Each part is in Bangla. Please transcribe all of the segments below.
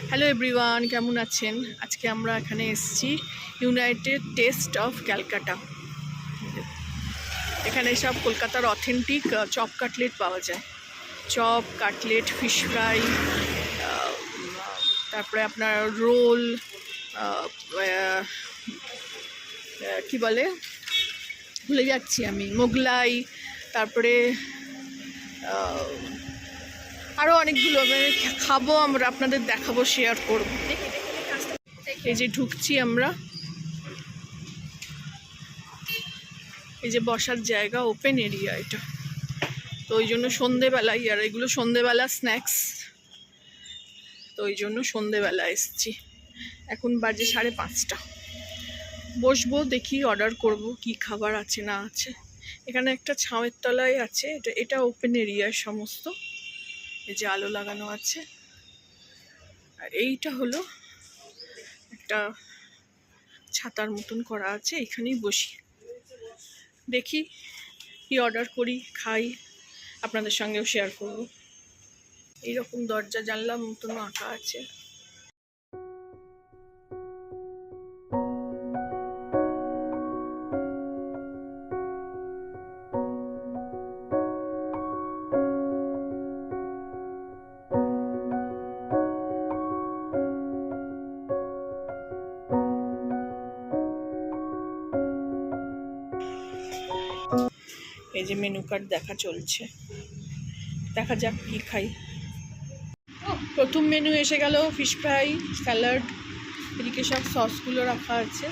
হ্যালো এভরিওয়ান, কেমন আছেন? আজকে আমরা এখানে এসেছি ইউনাইটেড টেস্ট অফ ক্যালকাটা। এখানে সব কলকাতার অথেন্টিক চপ কাটলেট পাওয়া যায়। চপ, কাটলেট, ফিশ ফ্রাই, তারপরে আপনার রোল, কি বলে ভুলে যাচ্ছি আমি, মোগলাই, তারপরে আরও অনেকগুলো খাবো আমরা, আপনাদের দেখাবো, শেয়ার করব। এই যে ঢুকছি আমরা, এই যে বসার জায়গা, ওপেন এরিয়া এটা। তো ওই জন্য সন্ধেবেলায়, আর এগুলো সন্ধেবেলা স্ন্যাক্স, তো ওই জন্য সন্ধেবেলা এসছি। এখন বাজে 5:30। বসবো, দেখি অর্ডার করব কি খাবার আছে না আছে। এখানে একটা ছাউয়ের তলায় আছে, এটা ওপেন এরিয়া সমস্ত। এই যে আলো লাগানো আছে, আর এইটা হলো একটা ছাতার মতন করা আছে, এখানেই বসি। দেখি কি অর্ডার করি, খাই, আপনাদের সঙ্গেও শেয়ার করব। এইরকম দরজা জানলা মতন আঁকা আছে। এই যে মেনু কার্ড দেখা চলছে, দেখা যাক কি খাই। প্রথম মেনু এসে গেল, ফিশ ফ্রাই, স্যালাড, এদিকে সব সসগুলো রাখা আছে।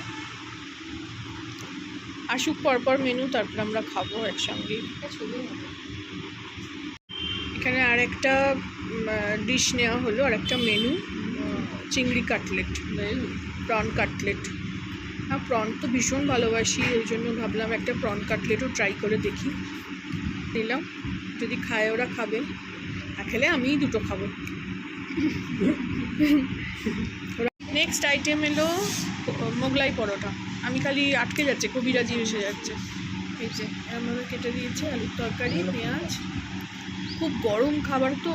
আসুক পরপর মেনু, তারপর আমরা খাবো একসঙ্গে। এখানে আর একটা ডিশ নেওয়া হলো, আর একটা মেনু, চিংড়ি কাটলেট, প্রন কাটলেট। হ্যাঁ, প্রন তো ভীষণ ভালোবাসি, ওই জন্য ভাবলাম একটা প্রন কাটলেটও ট্রাই করে দেখি। নিলাম, যদি খায় ওরা খাবে, না খেলে আমিই দুটো খাবো। নেক্সট আইটেম এলো মোগলাই পরোটা। আমি খালি আটকে যাচ্ছে, কবিরাজি এসে যাচ্ছে। এই যে এরমভাবে কেটে দিয়েছে, আলুর তরকারি, পেঁয়াজ। খুব গরম খাবার তো,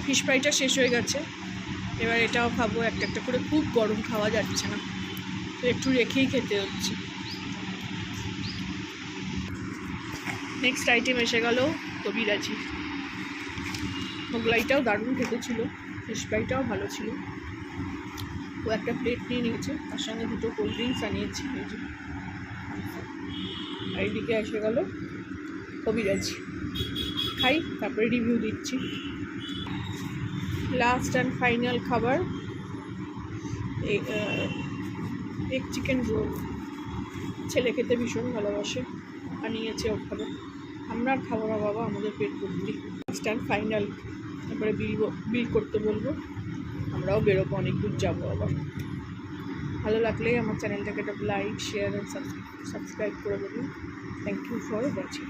ফিশ ফ্রাইটা শেষ হয়ে গেছে, এবার এটাও খাবো একটা একটা করে। খুব গরম, খাওয়া যাচ্ছে না, তো একটু রেখেই খেতে হচ্ছে। নেক্সট আইটেম এসে গেল কবিরাজি। মোগলাইটাও দারুণ খেতে ছিল, ফিশ ফ্রাইটাও ভালো ছিল। ও একটা প্লেট নিয়ে নিয়েছে, তার সঙ্গে দুটো কোল্ড ড্রিঙ্কস আনিয়েছি। এই যে, আর এইদিকে এসে গেল কবিরাজি। খাই, তারপরে রিভিউ দিচ্ছি। লাস্ট অ্যান্ড ফাইনাল খাবার, এগ চিকেন রোল। ছেলে খেতে ভীষণ ভালোবাসে, আনিয়েছে, ও খাবে। আমরা আর খাবো না বাবা, আমাদের পেট ভর্তি। লাস্ট অ্যান্ড ফাইনাল, তারপরে বিল করতে বলবো, আমরাও বেরোবো, অনেক দূর যাবো আবার। ভালো লাগলেই আমার চ্যানেলটাকে একটা লাইক, শেয়ার অ্যান্ড সাবস্ক্রাইব করে দেবেন। Thank you for watching.